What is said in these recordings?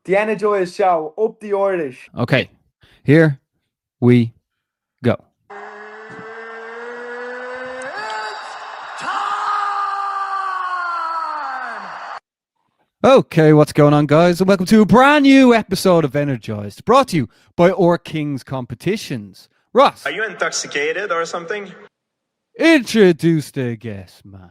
The Energized Show, up the Irish. Okay, here we go. Okay, what's going on, guys? And welcome to a brand new episode of Energized, brought to you by Or Kings Competitions. Ross, are you intoxicated or something? Introduce the guest, man.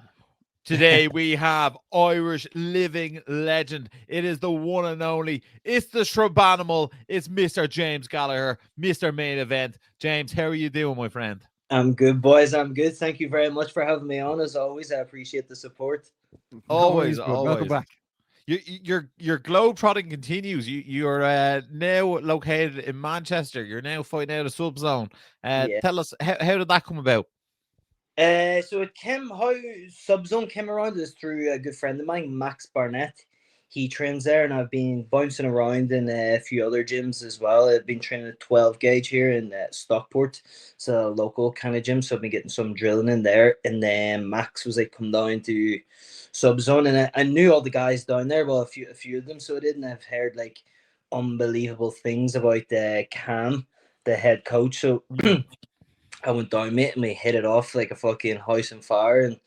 Today we have Irish living legend. It is the one and only. It's the shrub animal. It's Mr. James Gallagher, Mr. Main Event. James, how are you doing, my friend? I'm good, boys. I'm good. Thank you very much for having me on. As always, I appreciate the support. Always. Welcome back. Your globe trotting continues. You're now located in Manchester. You're now fighting out of Subzone. Tell us, how did that come about? So how Subzone came around is through a good friend of mine, Max Barnett. He trains there, and I've been bouncing around in a few other gyms as well. I've been training at 12 gauge here in Stockport. It's a local kind of gym, so I've been getting some drilling in there. And then Max was like, come down to Subzone, and I knew all the guys down there, well, a few of them, so I didn't have heard like unbelievable things about Cam, the head coach. So I went down, mate, and we hit it off like a fucking house on fire. And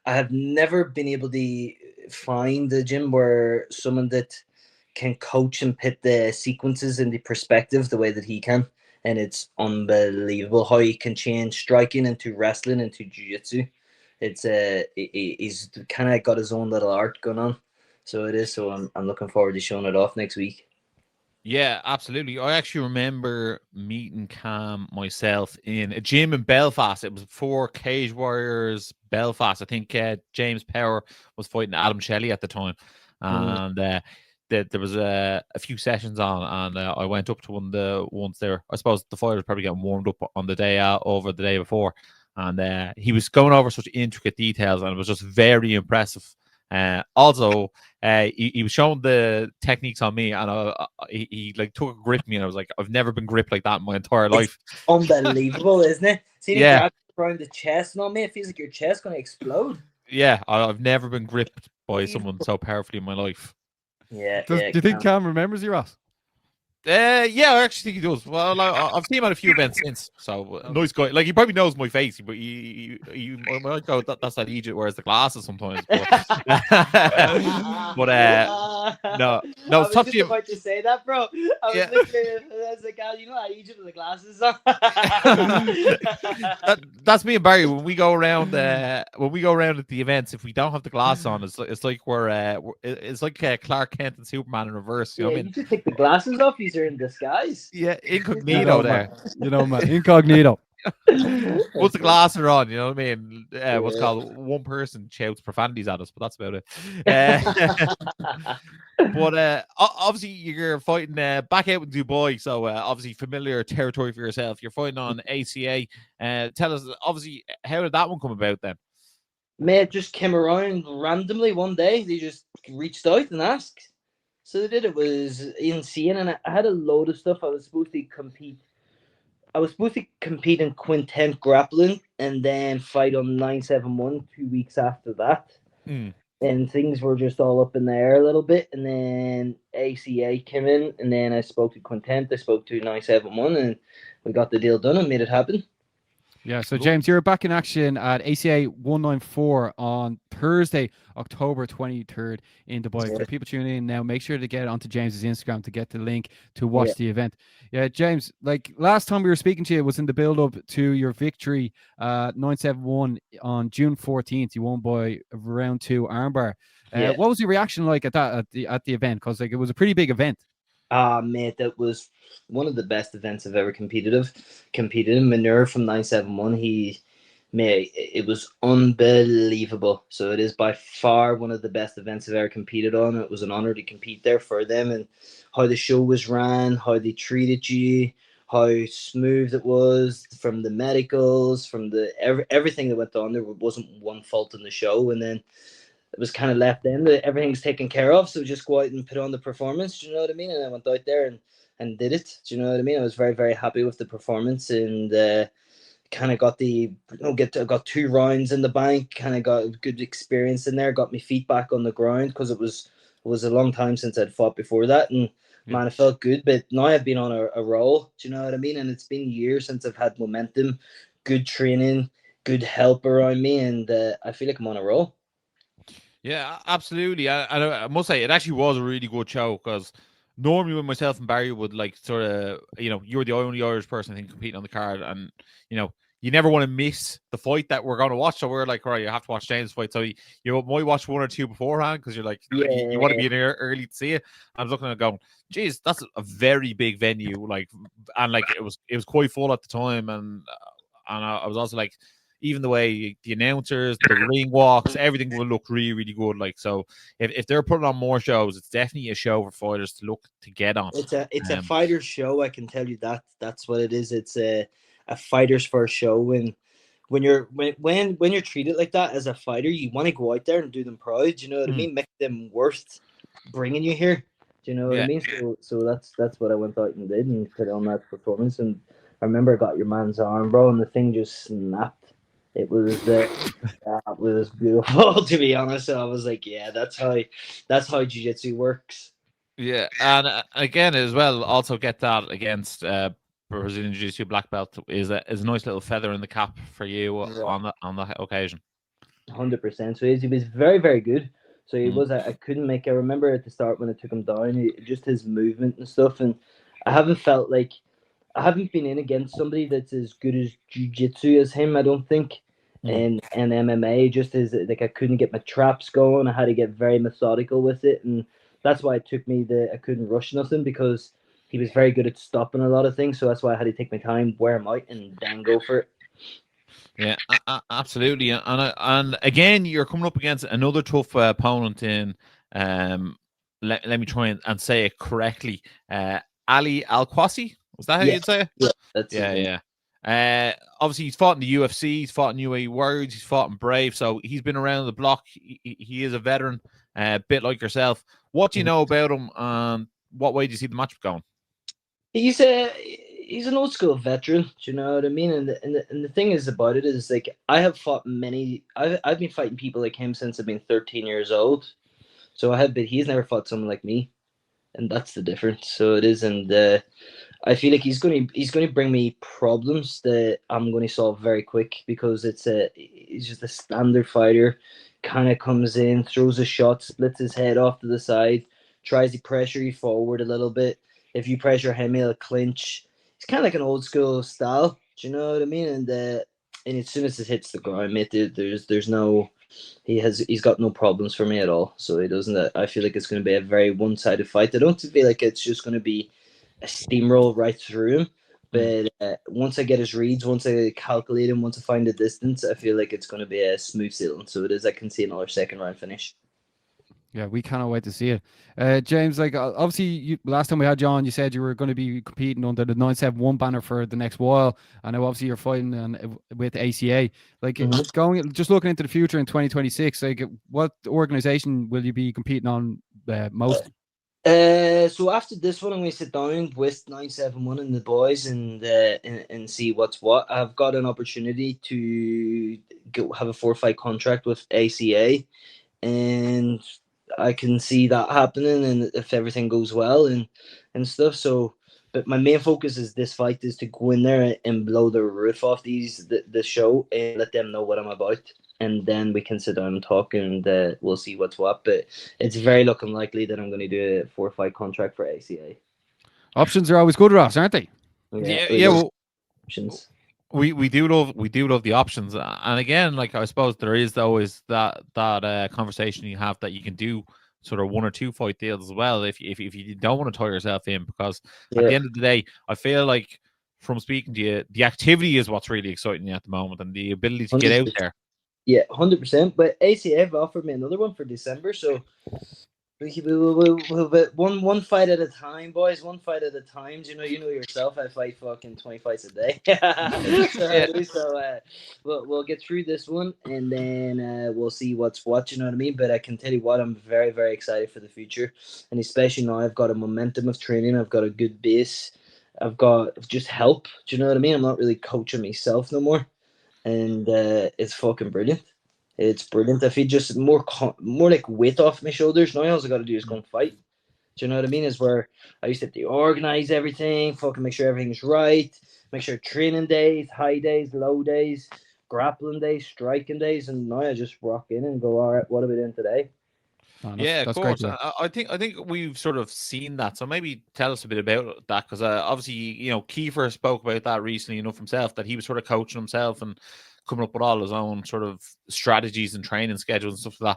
I have never been able to find a gym where someone that can coach and put the sequences into perspective the way that he can. And it's unbelievable how he can change striking into wrestling into jiu-jitsu. He's kind of got his own little art going on. So it is. So I'm looking forward to showing it off next week. Yeah, absolutely. I actually remember meeting Cam myself in a gym in Belfast. It was before Cage Warriors Belfast. I think James Power was fighting Adam Shelley at the time. And there was a few sessions on, and I went up to one of the ones there. I suppose the fighter was probably getting warmed up on the day over the day before. And he was going over such intricate details, and it was just very impressive. Also, he was showing the techniques on me, and he like took a grip me, and I was like, I've never been gripped like that in my entire life. Unbelievable, isn't it? See, yeah, grab around the chest and on me, it feels like your chest going to explode. Yeah, I've never been gripped by someone so powerfully in my life. Yeah. Do you think Cam remembers you, Ross? Yeah, I actually think he does. Well, I've seen him at a few events since. So nice guy. Like, he probably knows my face, but he might go, that's that Egypt wears the glasses sometimes. But, no, it's tough. I was just about to say that, bro. I was literally, I was like, you know that Egypt with the glasses on. That's me and Barry when we go around. When we go around at the events, if we don't have the glasses on, it's like it's like Clark Kent and Superman in reverse. You know what I mean? You just take the glasses off. Are in disguise. Yeah, incognito there. Man, incognito. Once the glasses are on, you know what I mean? What's called one person shouts profanities at us, but that's about it. But obviously you're fighting back out in Dubai, so obviously familiar territory for yourself. You're fighting on ACA. Tell us, obviously, how did that one come about then? Mate, just came around randomly one day. They just reached out and asked. So they did. It was insane, and I had a load of stuff. I was supposed to compete in Quintet grappling, and then fight on 971 2 weeks after that. And things were just all up in the air a little bit. And then ACA came in, and then I spoke to Quintet. I spoke to 971, and we got the deal done and made it happen. Yeah, so James, you're back in action at ACA 194 on Thursday, October 23rd in Dubai. Yeah. For people tuning in now, make sure to get onto James's Instagram to get the link to watch the event. Yeah, James, like last time we were speaking to you was in the build-up to your victory 971 on June 14th. You won by round 2 armbar. What was your reaction like at that at the event? Because like it was a pretty big event. Mate, that was one of the best events I've ever competed in. Manure from 971, it was unbelievable. So it is by far one of the best events I've ever competed on. It was an honor to compete there for them, and how the show was ran, how they treated you, how smooth it was, from the medicals, from the everything that went on. There wasn't one fault in the show, and then it was kind of left in that everything's taken care of, so just go out and put on the performance. Do you know what I mean? And I went out there and did it. Do you know what I mean? I was very, very happy with the performance, and kind of got got 2 rounds in the bank, kind of got good experience in there, got my feet back on the ground because it was a long time since I'd fought before that, and man, it felt good. But now I've been on a roll, do you know what I mean? And it's been years since I've had momentum, good training, good help around me, and I feel like I'm on a roll. Yeah, absolutely. I must say, it actually was a really good show because normally when myself and Barry would like sort of, you're the only Irish person I think competing on the card, and you never want to miss the fight that we're going to watch. So we're like, right, you have to watch James' fight. So you might watch 1 or 2 beforehand because you're like, you want to be in there early to see it. I was looking at it going, geez, that's a very big venue, and it was quite full at the time, and I was also like, even the way the announcers, the ring walks, everything will look really, really good. So if they're putting on more shows, it's definitely a show for fighters to look to get on. It's a fighter's show, I can tell you that. That's what it is. It's a fighter's first show. When you're treated like that as a fighter, you want to go out there and do them proud. You know what I mean? Make them worth bringing you here. Do you know what I mean? So that's what I went out and did and put on that performance. And I remember I got your man's arm, bro, and the thing just snapped. It was that was beautiful, to be honest. So I was like, yeah, that's how jiu-jitsu works. Yeah, and again as well, also get that against Brazilian Jiu-Jitsu black belt is a nice little feather in the cap for you on the occasion. 100%. So he was very, very good. So he was. I couldn't make. I remember at the start when I took him down, just his movement and stuff, and I haven't been in against somebody that's as good as jiu-jitsu as him, I don't think. And MMA, just as like I couldn't get my traps going. I had to get very methodical with it, and that's why it took me I couldn't rush nothing because he was very good at stopping a lot of things. So that's why I had to take my time, wear him out, and then go for it. Yeah, absolutely. And again, you're coming up against another tough opponent in. Let me try and say it correctly. Ali Al-Kwasi. Was that how you'd say it? Yeah, that's obviously he's fought in the UFC, he's fought in UAE Warriors, he's fought in Brave, so he's been around the block. He is a veteran, a bit like yourself. What do you know about him, and what way do you see the match going? He's an old school veteran. Do you know what I mean? And the thing is about it is like I have fought I've been fighting people like him since I've been 13 years old. So he's never fought someone like me, and that's the difference. So it is, and I feel like he's going to bring me problems that I'm going to solve very quick because he's just a standard fighter. Kind of comes in, throws a shot, splits his head off to the side, tries to pressure you forward a little bit. If you pressure him, he'll clinch. He's kind of like an old school style. Do you know what I mean? And as soon as it hits the ground, mate, there's no. He's got no problems for me at all. So he doesn't. I feel like it's going to be a very one-sided fight. I don't feel like it's just going to be a steamroll right through him. But once I get his reads, once I calculate him, once I find the distance, I feel like it's going to be a smooth sailing. So it is. I can see another second round finish. Yeah, we cannot wait to see it. James, like obviously, last time we had you on, you said you were going to be competing under the 971 banner for the next while. I know obviously you're fighting with ACA. Like just looking into the future in 2026, like what organization will you be competing on most? So after this one, I'm going to sit down with 971 and the boys and see what's what. I've got an opportunity to have a 4-fight contract with ACA, and I can see that happening, and if everything goes well and stuff. So, but my main focus is this fight is to go in there and blow the roof off the show and let them know what I'm about. And then we can sit down and talk, and we'll see what's what. But it's very looking likely that I'm going to do a 4-fight contract for ACA. Options are always good, Ross, aren't they? Yeah. Well, options. We do love the options, and again, like I suppose there is always that conversation you have that you can do sort of 1 or 2 fight deals as well if you don't want to tie yourself in, because at the end of the day, I feel like from speaking to you, the activity is what's really exciting you at the moment, and the ability to 100%. Get out there. Yeah, 100%. But ACA have offered me another one for December, so we'll one fight at a time, boys. One fight at a time. You know yourself. I fight fucking 20 fights a day. So we'll get through this one, and then we'll see what's what. You know what I mean? But I can tell you what, I'm very, very excited for the future, and especially now I've got a momentum of training. I've got a good base. I've got just help. Do you know what I mean? I'm not really coaching myself no more, and it's fucking brilliant. It's brilliant. I feel just more like weight off my shoulders. Now all I got to do is go and fight. Do you know what I mean? Is where I used to have to organize everything, fucking make sure everything's right, make sure training days, high days, low days, grappling days, striking days, and now I just rock in and go, all right, what are we doing today? Oh, Yeah, of that's great. course. I think we've sort of seen that. So maybe tell us a bit about that, because obviously, Kiefer spoke about that recently, himself, that he was sort of coaching himself and coming up with all his own sort of strategies and training schedules and stuff like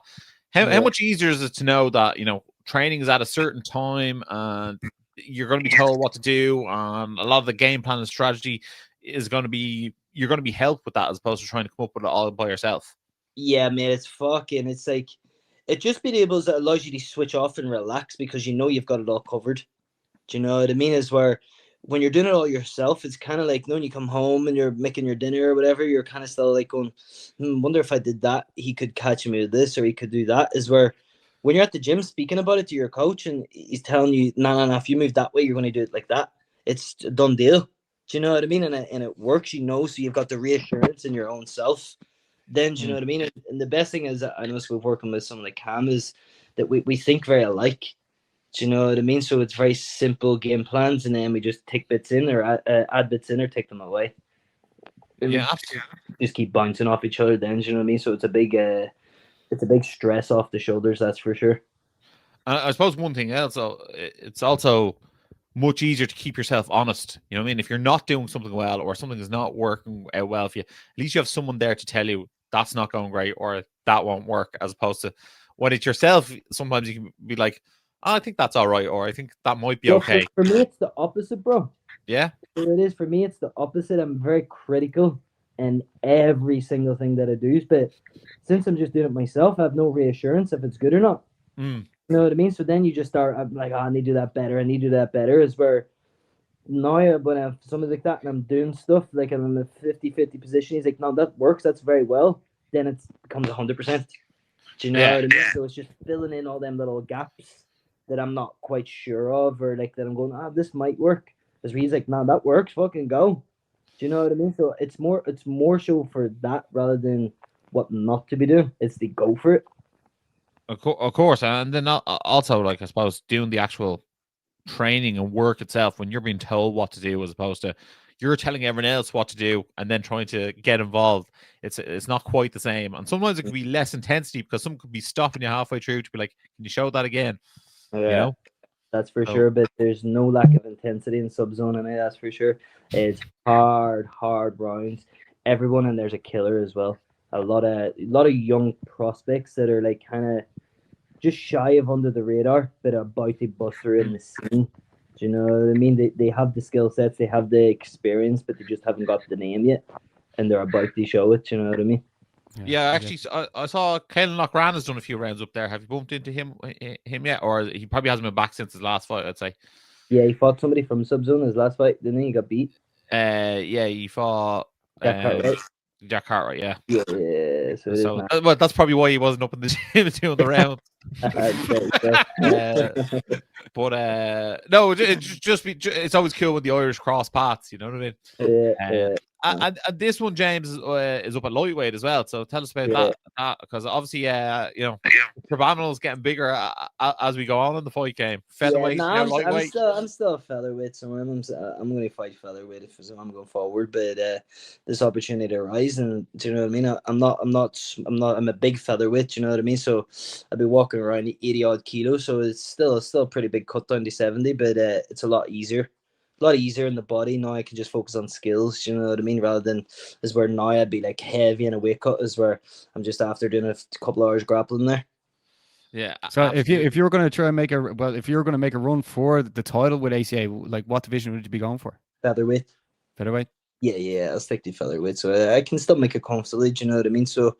that. How much easier is it to know that training is at a certain time and you're going to be told what to do, and a lot of the game plan and strategy is going to be you're going to be helped with that, as opposed to trying to come up with it all by yourself? Yeah, man, it's like it just being able to allows you to switch off and relax because you've got it all covered. Do you know what I mean? Is where when you're doing it all yourself, it's kind of like when you come home and you're making your dinner or whatever, you're kind of still like going, wonder if I did that, he could catch me with this, or he could do that. Is where when you're at the gym speaking about it to your coach and he's telling you, no, if you move that way, you're going to do it like that. It's a done deal. Do you know what I mean? And it works, so you've got the reassurance in your own self. Then, do you know what I mean? And the best thing is, I know we're working with someone like Cam, is that we think very alike. Do you know what I mean? So it's very simple game plans, and then we just take bits in or add bits in or take them away. Yeah, absolutely. Just keep bouncing off each other. Then, do you know what I mean? So it's a big stress off the shoulders. That's for sure. I suppose one thing else, it's also much easier to keep yourself honest. You know what I mean? If you're not doing something well, or something is not working out well for you, at least you have someone there to tell you that's not going great or that won't work, as opposed to when it's yourself, sometimes you can be like, oh, I think that's all right, or I think that might be okay. For me, it's the opposite, bro. Yeah. It is. For me, it's the opposite. I'm very critical in every single thing that I do. But since I'm just doing it myself, I have no reassurance if it's good or not. You know what I mean? So then you just start, I'm like, I need to do that better. I need to do that better. Is where now when I have something like that and I'm doing stuff, like I'm in a 50-50 position, he's like, no, that works. That's very well. Then it becomes 100%. Do you know what I mean? So it's just filling in all them little gaps that I'm not quite sure of, or like that I'm going, this might work. Because he's like, no, that works, fucking go. Do you know what I mean? So it's more so for that rather than what not to be doing. It's the go for it. Of course. And then also, like, I suppose, doing the actual training and work itself, when you're being told what to do, as opposed to you're telling everyone else what to do and then trying to get involved, it's not quite the same. And sometimes it could be less intensity because someone could be stopping you halfway through to be like, can you show that again? Yeah, that's for sure. But there's no lack of intensity in Subzone, and that's for sure. It's hard rounds. Everyone in there's a killer as well. A lot of young prospects that are like kind of just shy of under the radar, but are about to bust through in the scene. Do you know what I mean? They have the skill sets, they have the experience, but they just haven't got the name yet, and they're about to show it. Do you know what I mean? Yeah, actually, I saw Caelan Lochran has done a few rounds up there. Have you bumped into him yet? Or he probably hasn't been back since his last fight, I'd say. Yeah, he fought somebody from Subzone his last fight, didn't he? He got beat. Yeah, he fought Jack Cartwright. Jack Cartwright, yeah. Yeah, so well, that's probably why he wasn't up in the gym doing the round. But no, it's always cool when the Irish cross paths. You know what I mean? And this one, James, is up at lightweight as well. So tell us about that, because obviously, Travanel is getting bigger as we go on in the fight game. Featherweight, lightweight. I'm still a featherweight, so I'm going to fight featherweight if I'm going forward. But this opportunity arises, and do you know what I mean? I'm a big featherweight. Do you know what I mean? So I'll be walking around 80 odd kilos, so it's still a pretty big cut down to 70, but it's a lot easier. A lot easier in the body. Now I can just focus on skills, you know what I mean, rather than is where now I'd be like heavy in a weight cut, is where I'm just after doing a couple hours grappling there. Yeah. So if you were going to try and make if you were going to make a run for the title with ACA, like what division would you be going for? Featherweight. Yeah, I'll stick to featherweight, so I can still make it comfortably, do you know what I mean? So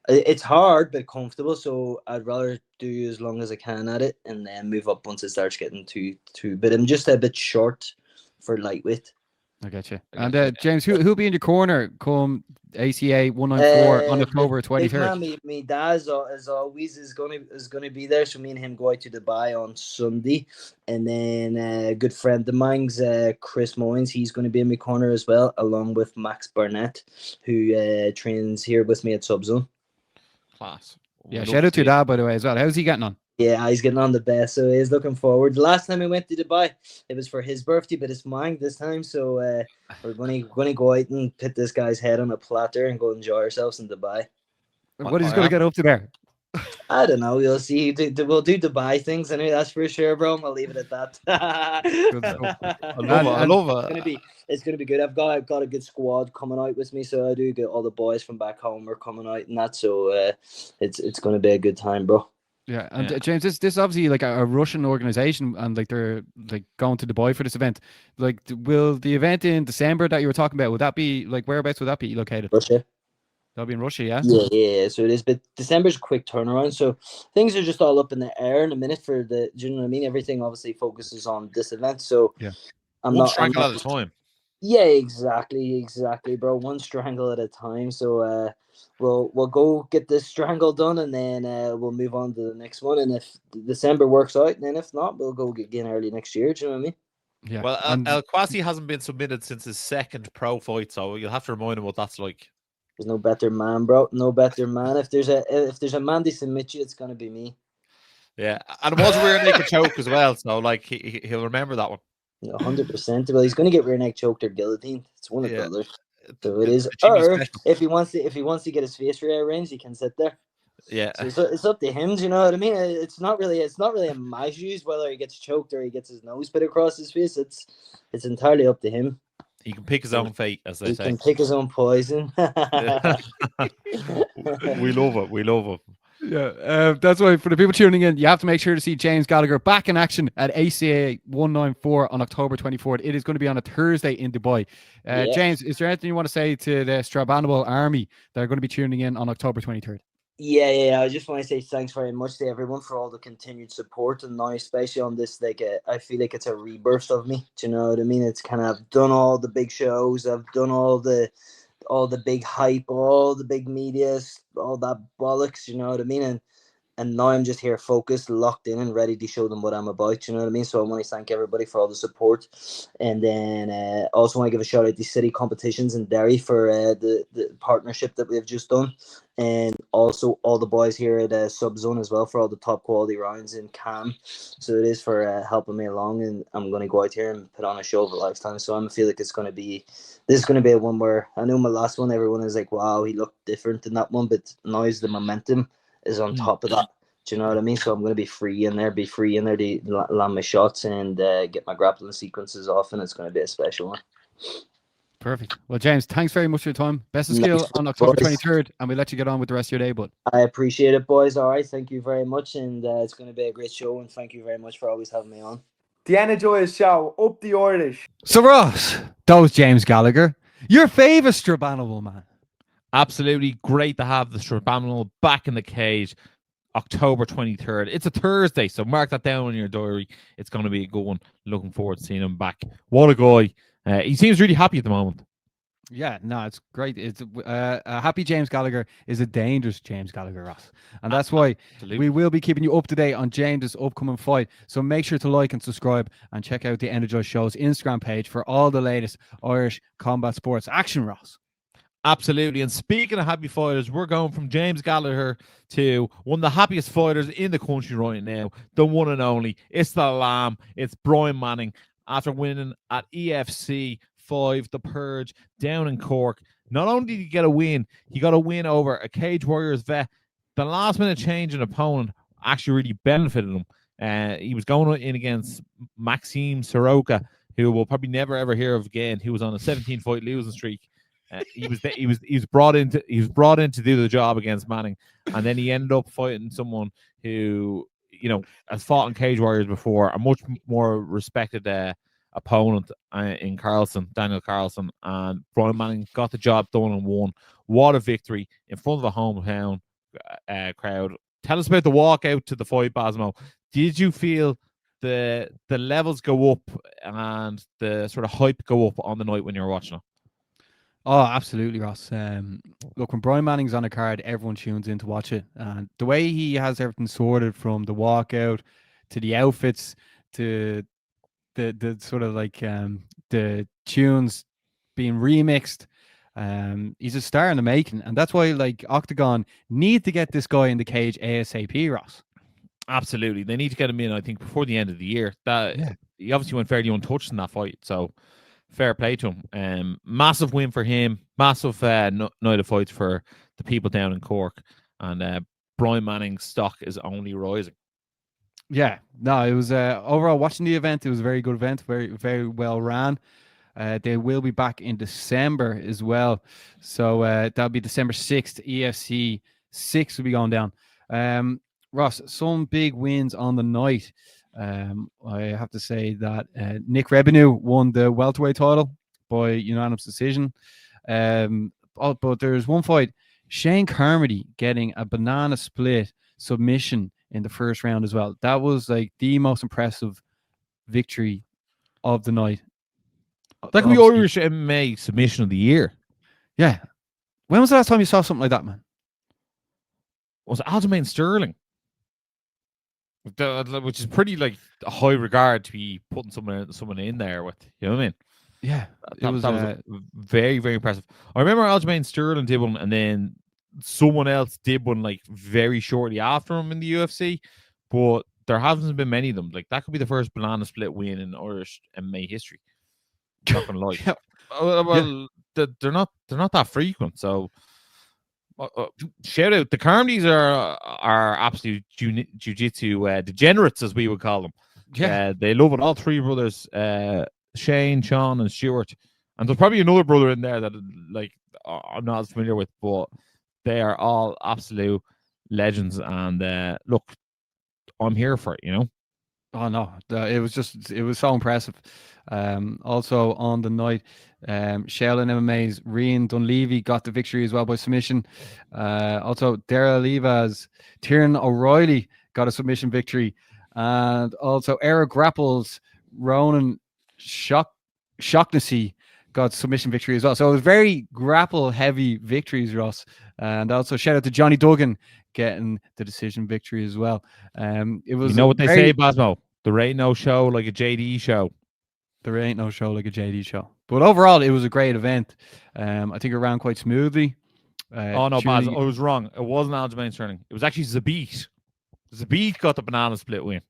it's hard but comfortable, so I'd rather do as long as I can at it and then move up once it starts getting too but I'm just a bit short for lightweight. I get you. I And get you. James, who'll be in your corner come ACA 194 on October Big 23rd? man, me dad as always is gonna be there. So me and him go out to Dubai on Sunday, and then a good friend of mine's Chris Moynes. He's going to be in my corner as well, along with Max Barnett, who trains here with me at Subzone. Class. Yeah, We'd shout love out to see your it. dad, by the way, as well. How's he getting on? Yeah, he's getting on the best, so he's looking forward. The last time we went to Dubai, it was for his birthday, but it's mine this time. So we're gonna go out and put this guy's head on a platter and go enjoy ourselves in Dubai. What is he I going to am. get up to there? I don't know. We'll see. We'll do Dubai things, anyway. That's for sure, bro. I'll leave it at that. Good stuff. I love it. I And- love It's gonna be good. I've got a good squad coming out with me, so I do get all the boys from back home are coming out and that. So it's gonna be a good time, bro. Yeah, and Yeah. James, this obviously like a Russian organization, and like they're like going to Dubai for this event. Like, will the event in December that you were talking about, would that be like whereabouts would that be located? Russia. That'll be in Russia, yeah. Yeah. So it is, but December's a quick turnaround. So things are just all up in the air in a minute for the. Do you know what I mean? Everything obviously focuses on this event. So Yeah. one strangle at a time. Yeah, exactly, bro. One strangle at a time. So we'll go get this strangle done, and then we'll move on to the next one. And if December works out, and then if not, we'll go again early next year. Do you know what I mean? Yeah. Well, and El Quasi hasn't been submitted since his second pro fight, so you'll have to remind him what that's like. There's no better man, bro. No better man. If there's a man to submit you, it's gonna be me. Yeah, and it was a rear naked choke as well, so like he'll remember that one. 100%. Well, he's gonna get rear neck choked or guillotined. It's one of the Yeah. other. So it is. Jimmy Or special. if he wants to get his face rearranged, he can sit there. Yeah, So it's up to him. Do you know what I mean? It's not really in my shoes whether he gets choked or he gets his nose put across his face. It's entirely up to him. he can pick his own fate, as they He say. can pick his own poison. We love it. We love it. yeah, that's why for the people tuning in, you have to make sure to see James Gallagher back in action at ACA 194 on October 24th. It is going to be on a Thursday in Dubai. Yeah. James, is there anything you want to say to the Strabanimal army that are going to be tuning in on October 23rd? Yeah. I just want to say thanks very much to everyone for all the continued support, and now especially on this, like I feel like it's a rebirth of me. Do you know what I mean? It's kind of, I've done all the big shows, I've done all the big hype, all the big medias, all that bollocks. You know what I mean? And now I'm just here focused, locked in, and ready to show them what I'm about. You know what I mean? So I want to thank everybody for all the support. And then also want to give a shout out to City Competitions in Derry for the partnership that we've just done. And also all the boys here at Subzone as well for all the top quality rounds in Cam. So it is for helping me along. And I'm going to go out here and put on a show of a lifetime. So I feel like this is going to be a one where, I know my last one, everyone is like, wow, he looked different in that one. But now is the momentum is on top of that. Do you know what I mean? So I'm going to be free in there to land my shots and get my grappling sequences off, and it's going to be a special one. Perfect. Well, James, thanks very much for your time. Best of Nice skill on October boys. 23rd, and we'll let you get on with the rest of your day, bud. I appreciate it, boys. All right, thank you very much, and it's going to be a great show, and thank you very much for always having me on. The Energized Show, up the Irish. So, Ross, that was James Gallagher, your favourite Strabanimal man. Absolutely great to have the Strabanimal back in the cage. October 23rd. It's a Thursday, so mark that down in your diary. It's going to be a good one. Looking forward to seeing him back. What a guy. He seems really happy at the moment. Yeah, no, it's great. It's a happy James Gallagher is a dangerous James Gallagher, Ross. And that's why we will be keeping you up to date on James's upcoming fight. So make sure to like and subscribe and check out the Energized Show's Instagram page for all the latest Irish combat sports action, Ross. Absolutely. And speaking of happy fighters, we're going from James Gallagher to one of the happiest fighters in the country right now, the one and only. It's the Lamb. It's Brian Manning. After winning at EFC 5, The Purge, down in Cork. Not only did he get a win, he got a win over a Cage Warriors vet. The last minute change in opponent actually really benefited him. He was going in against Maxime Soroka, who we'll probably never ever hear of again, who was on a 17-fight losing streak. He was brought in to do the job against Manning, and then he ended up fighting someone who, you know, has fought in Cage Warriors before, a much more respected opponent in Carlson, Daniel Carlson, and Brian Manning got the job done and won. What a victory in front of a hometown crowd. Tell us about the walk out to the fight, Basmo. Did you feel the levels go up and the sort of hype go up on the night when you're watching it. Oh, absolutely, Ross. Look, when Brian Manning's on a card, everyone tunes in to watch it. And the way he has everything sorted, from the walkout to the outfits to the sort of like the tunes being remixed, he's a star in the making. And that's why, like, Octagon need to get this guy in the cage ASAP, Ross. Absolutely. They need to get him in, I think, before the end of the year. Yeah. He obviously went fairly untouched in that fight, so fair play to him. Massive win for him. Massive night of fights for the people down in Cork. And Brian Manning's stock is only rising. Yeah, no, it was overall, watching the event, it was a very good event, very, very well ran. They will be back in December as well. So that'll be December 6th. EFC 6 will be going down. Ross, some big wins on the night. I have to say that Nick Revenue won the welterweight title by unanimous decision. But there's one fight, Shane Carmody getting a banana split submission in the first round as well. That was like the most impressive victory of the night. That could be Irish MMA submission of the year. Yeah. When was the last time you saw something like that, man? Was it Aljamain Sterling? Which is pretty like a high regard to be putting someone in there with. You know what I mean? Yeah. That was very, very impressive. I remember Aljamain Sterling did one, and then someone else did one like very shortly after him in the UFC, but there hasn't been many of them. Like, that could be the first banana split win in Irish MMA history. Not gonna lie. They're not that frequent. So shout out, the Carmodys are absolute jiu-jitsu degenerates, as we would call them. Yeah, they love it. All three brothers, Shane, Sean, and Stuart, and there's probably another brother in there that like I'm not as familiar with, but they are all absolute legends. And look, I'm here for it. You know. Oh no, it was so impressive. Also on the night, Sheldon MMA's Rian Dunleavy got the victory as well by submission. Also Dara Leva's Tiernan O'Reilly got a submission victory, and also Eric Grapple's Ronan Shocknessy got submission victory as well. So it was very grapple heavy victories, Ross. And also shout out to Johnny Duggan getting the decision victory as well. It was, you know what they say, Basmo? There ain't no show like a JD show. There ain't no show like a JD show. But overall, it was a great event. I think it ran quite smoothly. Oh no, Baz, I was wrong. It wasn't Aljamain Sterling. It was actually Zabit. Zabit got the banana split win.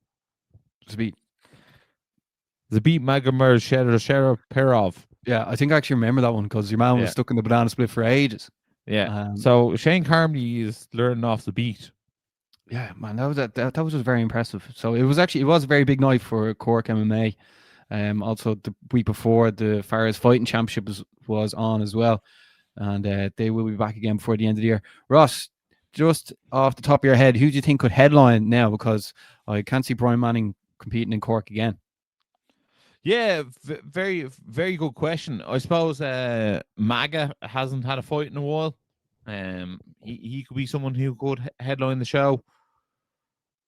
Zabit Magomed Sherov. Yeah, I think I actually remember that one because your man was stuck in the banana split for ages. Yeah. So Shane Carmody is learning off the beat. Yeah, man, that was just very impressive. So it was a very big night for Cork MMA. Also the week before, the Farah's Fighting Championship was on as well, and they will be back again before the end of the year. Ross, just off the top of your head, who do you think could headline now? Because I can't see Brian Manning competing in Cork again. Yeah, very, very good question. I suppose Maga hasn't had a fight in a while. He could be someone who could headline the show.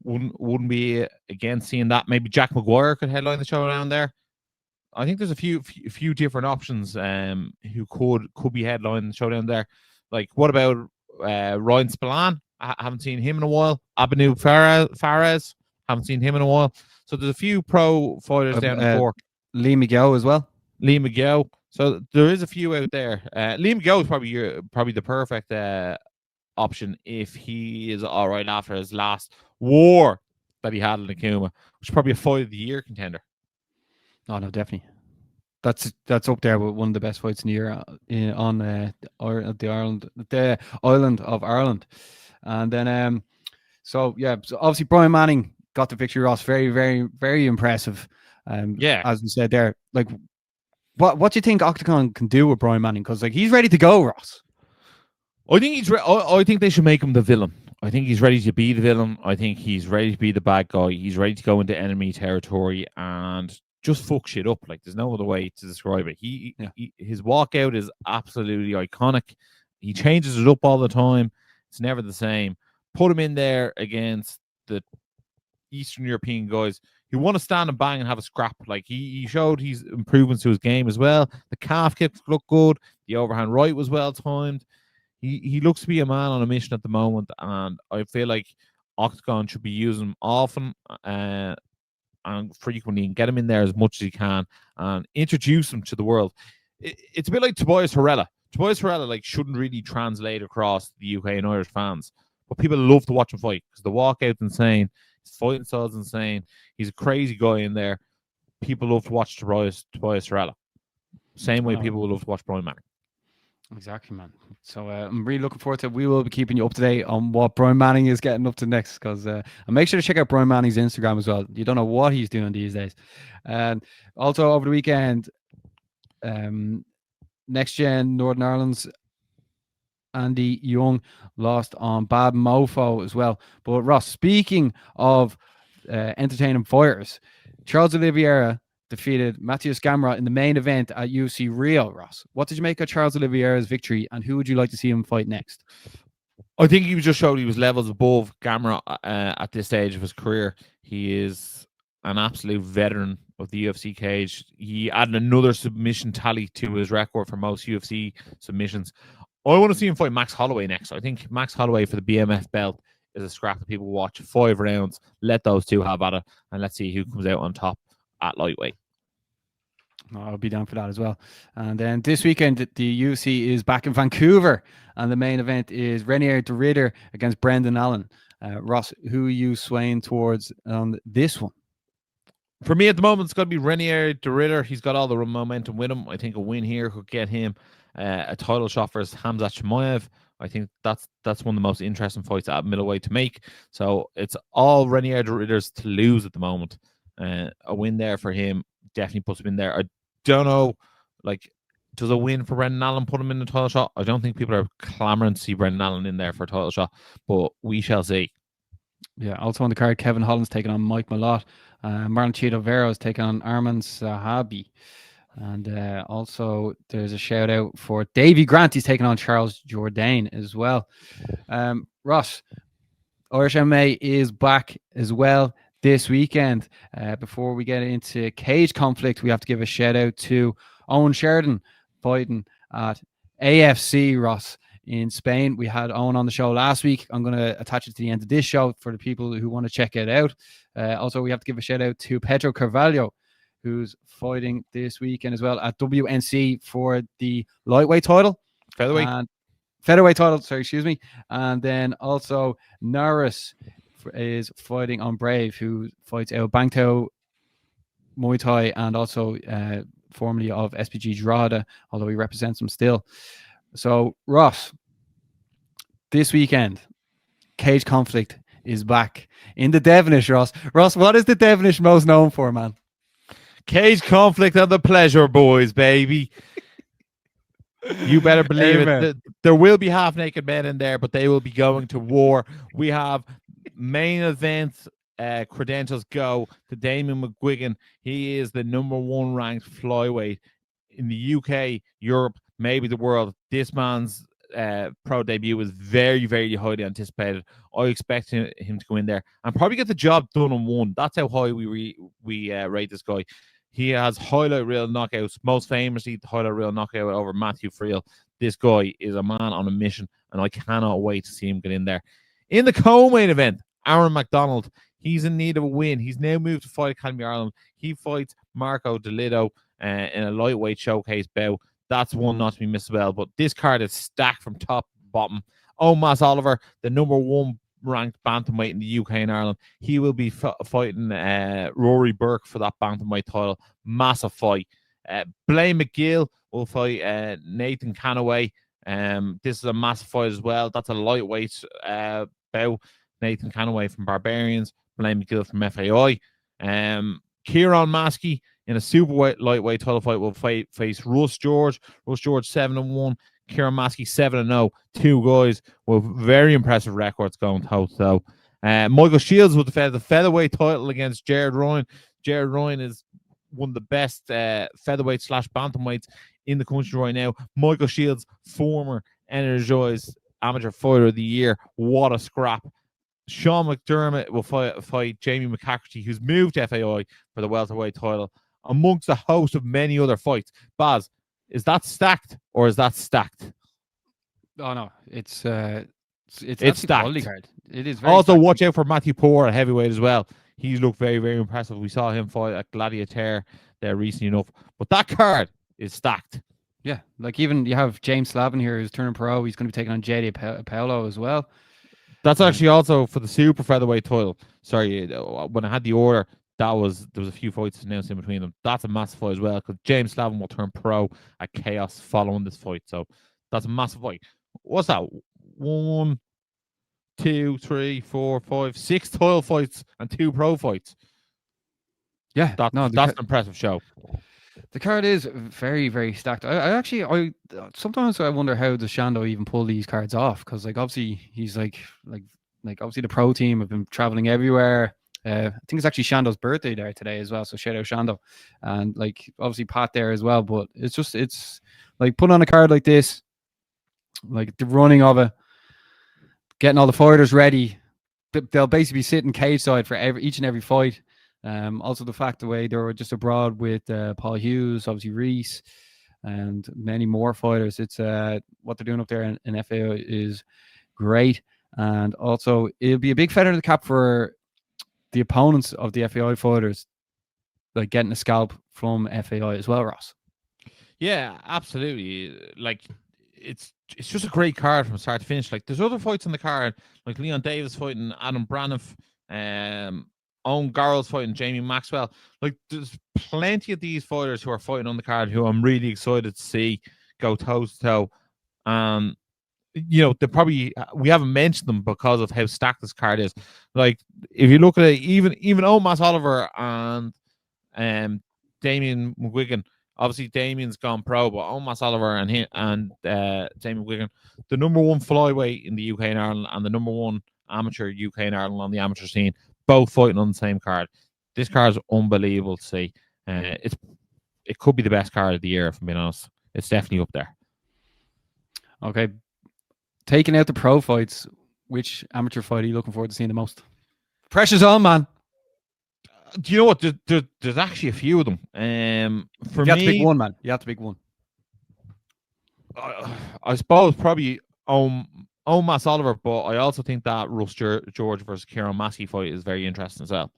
Wouldn't be against seeing that. Maybe Jack McGuire could headline the show around there. I think there's a few different options who could be headlining the show down there. Like, what about Ryan Spillane? I haven't seen him in a while. Abinu Fares, haven't seen him in a while. So there's a few pro fighters down in Cork. Lee Miguel as well. Lee Miguel. So there is a few out there. Lee Miguel is probably the perfect option if he is all right after his last war that he had in Akuma, which is probably a fight of the year contender. Oh no, definitely. That's up there with one of the best fights in the year on the island of Ireland. And then so obviously Brian Manning got the victory, Ross. Very, very, very impressive. As we said there, like what do you think Octagon can do with Brian Manning? Because like he's ready to go, Ross. I think I think they should make him the villain. I think he's ready to be the villain. I think he's ready to be the bad guy. He's ready to go into enemy territory and just fuck shit up. Like, there's no other way to describe it. His walkout is absolutely iconic. He changes it up all the time. It's never the same. Put him in there against the Eastern European guys. He want to stand and bang and have a scrap. Like he showed his improvements to his game as well. The calf kicks look good. The overhand right was well timed. He looks to be a man on a mission at the moment, and I feel like Octagon should be using him often and frequently, and get him in there as much as he can and introduce him to the world. It's a bit like Tobias Harrella. Tobias Harrella like shouldn't really translate across the UK and Irish fans, but people love to watch him fight because the walkout's insane, his fighting style's insane. He's a crazy guy in there. People love to watch Tobias Harrella. Same way people will love to watch Brian Manning. Exactly, man. So I'm really looking forward to it. We will be keeping you up to date on what Brian Manning is getting up to next, because and make sure to check out Brian Manning's Instagram as well. You don't know what he's doing these days. And also over the weekend, Next Gen Northern Ireland's Andy Young lost on Bad Mofo as well. But Ross, speaking of entertaining fighters, Charles Oliveira defeated Matheus Gamrot in the main event at UFC Rio. Ross, what did you make of Charles Oliveira's victory, and who would you like to see him fight next? I think he just showed he was levels above Gamrot at this stage of his career. He is an absolute veteran of the UFC cage. He added another submission tally to his record for most UFC submissions. I want to see him fight Max Holloway next. I think Max Holloway for the BMF belt is a scrap that people watch. 5 rounds. Let those two have at it, and let's see who comes out on top at lightweight. I'll be down for that as well. And then this weekend, the UFC is back in Vancouver, and the main event is Renier de Ridder against Brendan Allen. Ross, who are you swaying towards on this one? For me at the moment, it's got to be Renier de Ridder. He's got all the momentum with him. I think a win here could get him a title shot versus Hamzat Chimaev. I think that's one of the most interesting fights at middleweight to make. So it's all Renier de Ridder's to lose at the moment. A win there for him definitely puts him in there. I don't know, like, does a win for Brendan Allen put him in the title shot? I don't think people are clamoring to see Brendan Allen in there for a title shot, but we shall see. Yeah, also on the card, Kevin Holland's taking on Mike Malott. Marlon Chito Vera is taking on Arman Sahabi. And also there's a shout out for Davey Grant. He's taking on Charles Jourdain as well. Ross, Irish MMA is back as well this weekend. Before we get into cage conflict, we have to give a shout out to Owen Sheridan fighting at AFC, Ross, in Spain. We had Owen on the show last week. I'm going to attach it to the end of this show for the people who want to check it out. Also, we have to give a shout out to Pedro Carvalho, who's fighting this weekend as well at WNC for the lightweight title. Featherweight title, sorry, excuse me. And then also Norris is fighting on Brave, who fights out Bangtao Muay Thai and also formerly of SPG Drada, although he represents them still. So, Ross, this weekend, cage conflict is back in the Devonish, Ross. Ross, what is the Devonish most known for, man? Cage conflict and the pleasure boys, baby. You better believe it. There will be half-naked men in there, but they will be going to war. We have main event credentials go to Damien McGuigan. He is the #1 ranked flyweight in the UK, Europe, maybe the world. This man's pro debut was very, very highly anticipated. I expect him to go in there and probably get the job done in one. That's how high we rate this guy. He has highlight reel knockouts, most famously the highlight reel knockout over Matthew Friel. This guy is a man on a mission, and I cannot wait to see him get in there. In the co-main event, Aaron McDonald, he's in need of a win. He's now moved to Fight Academy Ireland. He fights Marco DeLido in a lightweight showcase bout. That's one not to be missed well, but this card is stacked from top to bottom. Omas Oliver, the #1 ranked bantamweight in the UK and Ireland. He will be fighting Rory Burke for that bantamweight title. Massive fight. Blaine McGill will fight Nathan Canaway. This is a massive fight as well. That's a lightweight bout. Nathan Canaway from Barbarians, Blaine McGill from FAI. Kieran Maskey in a super lightweight title fight will face Russ George. Russ George 7-1. Kieran Maskey 7-0. Two guys with very impressive records going toe-to-toe. Michael Shields will defend the featherweight title against Jared Ryan. Jared Ryan is one of the best featherweight / bantamweights in the country right now. Michael Shields, former Energized Amateur Fighter of the Year. What a scrap. Sean McDermott will fight Jamie McCafferty, who's moved to FAI for the welterweight title, amongst a host of many other fights. Baz, is that stacked or is that stacked? Oh no, it's It's actually quality stacked. card. It is very Also, stacked. watch out for Matthew Poore at heavyweight as well. He looked very, very impressive. We saw him fight at Gladiator there recently enough. But that card is stacked. Yeah, like even you have James Slavin here who's turning pro. He's going to be taking on JD Paolo as well. That's actually also for the super featherweight title. Sorry, when I had the order, there was a few fights announced in between them. That's a massive fight as well because James Slavin will turn pro at Chaos following this fight. So that's a massive fight. What's that? 1, 2, 3, 4, 5, 6 title fights and 2 pro fights. Yeah, that's an impressive show. The card is very, very stacked. I sometimes I wonder how does Shando even pull these cards off, because like obviously he's like obviously the pro team have been traveling everywhere. I think it's actually Shando's birthday there today as well, so shout out Shando, and like obviously Pat there as well. But it's like put on a card like this, like the running of it, getting all the fighters ready. They'll basically be sitting cage side for each and every fight. Also the fact the way they were just abroad with Paul Hughes, obviously Reese, and many more fighters. It's what they're doing up there in FAO is great, and also it'll be a big feather in the cap for the opponents of the FAI fighters, like getting a scalp from FAI as well, Ross. Yeah, absolutely. Like it's just a great card from start to finish. Like there's other fights on the card, like Leon Davis fighting Adam Braniff, Owen Garrels fighting Jamie Maxwell. Like there's plenty of these fighters who are fighting on the card who I'm really excited to see go toe to toe. You know, they probably we haven't mentioned them because of how stacked this card is. Like if you look at it, even Omas Oliver and Damien McGuigan. Obviously, Damien's gone pro, but Omas Oliver and Damien McGuigan, the number 1 flyweight in the UK and Ireland, and the number 1 amateur UK and Ireland on the amateur scene, both fighting on the same card. This card is unbelievable to see. It could be the best card of the year, if I'm being honest. It's definitely up there. Okay, taking out the pro fights, which amateur fight are you looking forward to seeing the most? Pressure's on, man. Do you know what? There's actually a few of them. For you have me, to pick one, man. You have to pick one. I suppose probably Omas Oliver, but I also think that Russ George versus Kieran Massey fight is very interesting as well.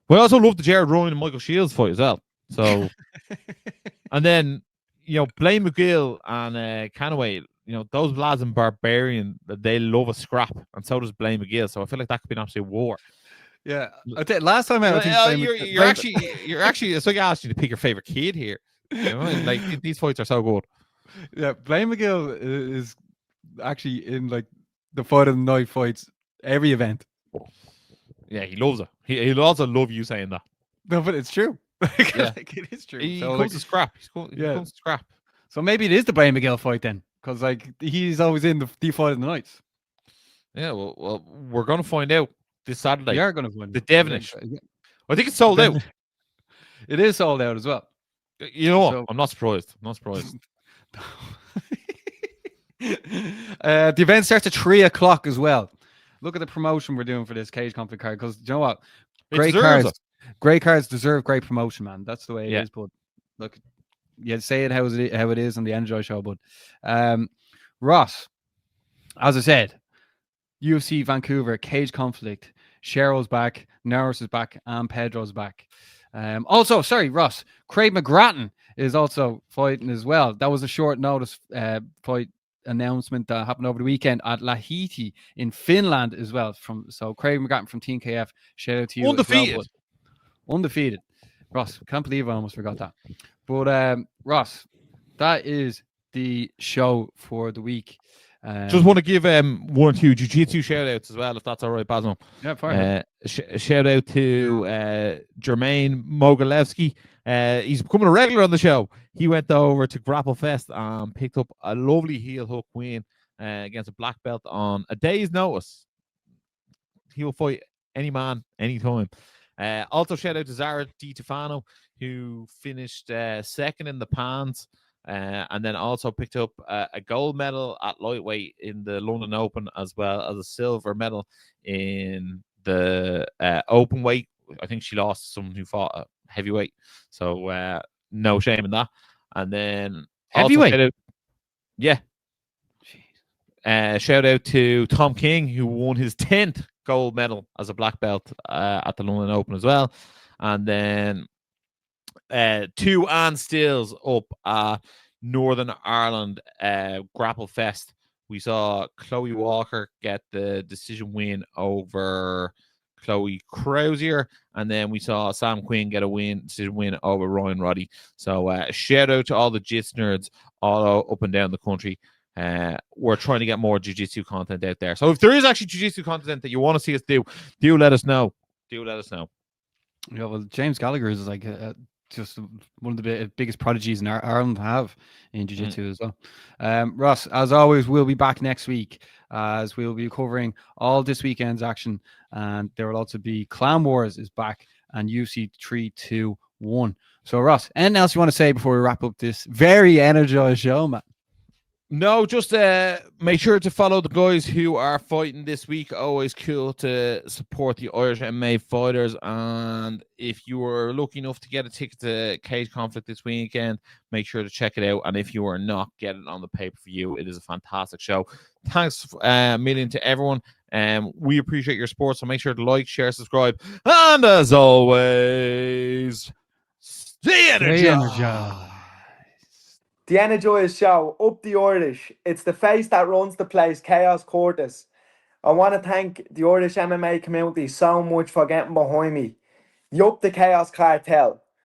But I also love the Jared Ryan and Michael Shields fight as well. So, and then Blaine McGill and Canaway, those lads in Barbarian, they love a scrap, and so does Blaine McGill. So I feel like that could be an absolute war. Yeah, last time I think you're actually. It's like I asked you to pick your favorite kid here. Like these fights are so good. Yeah, Blaine McGill is actually in like the fight of the night fights every event. Yeah, he loves it. He'll also love you saying that. No, but it's true. Yeah. Like, it is true. He so, comes to scrap. He comes to scrap. So maybe it is the Blaine McGill fight then, because like he's always in the fight of the nights. Yeah, well, we're gonna find out this Saturday. We are gonna find the Devonish. I think it's sold out. It is sold out as well. You know what? I'm not surprised. The event starts at 3:00 as well. Look at the promotion we're doing for this cage conflict card, because you know what? Great cards deserve great promotion, man. That's the way it is. But look, you say it how it is on the Energized Show. But Ross, as I said, UFC Vancouver cage conflict. Cheryl's back, Norris is back, and Pedro's back. Also, sorry, Ross, Craig McGrattan is also fighting as well. That was a short notice fight announcement that happened over the weekend at Lahti in Finland as well. So Craig McGrattan from Team KF, shout out to you. Undefeated. As well, undefeated. Ross, can't believe I almost forgot that. But Ross, that is the show for the week. Just want to give 1 or 2 jiu-jitsu shout-outs as well, if that's all right, Basil. Yeah, fine. Shout out to Jermaine Mogilevsky. He's becoming a regular on the show. He went over to Grapple Fest and picked up a lovely heel hook win against a black belt on a day's notice. He will fight any man, anytime. Also, shout out to Zara Di Tefano, who finished second in the Pans and then also picked up a gold medal at lightweight in the London Open, as well as a silver medal in the open weight. I think she lost to someone who fought a heavyweight, so no shame in that. And then Heavyweight? Also shout out to Tom King, who won his 10th gold medal as a black belt at the London Open as well. And then 2 Ann Stills up at Northern Ireland Grapple Fest. We saw Chloe Walker get the decision win over Chloe Crozier, and then we saw Sam Quinn get a decision win over Ryan Roddy. So shout out to all the jits nerds all up and down the country. We're trying to get more jiu-jitsu content out there. So if there is actually jiu-jitsu content that you want to see us do let us know. Yeah, well, James Gallagher is like just one of the biggest prodigies in Ireland have in jiu-jitsu as well. Ross, as always, we'll be back next week as we'll be covering all this weekend's action, and there will also be Clan Wars is back and UFC 321. So Ross, anything else you want to say before we wrap up this very energized show, man? No, just make sure to follow the guys who are fighting this week. Always cool to support the Irish MMA fighters. And if you are lucky enough to get a ticket to Cage Conflict this weekend, make sure to check it out. And if you are not, get it on the pay-per-view. It is a fantastic show. Thanks a million to everyone. We appreciate your support. So make sure to like, share, subscribe. And as always, stay energized. The Energized Show, up the Irish. It's the face that runs the place, Chaos Curtis. I want to thank the Irish MMA community so much for getting behind me. You up the Chaos Cartel.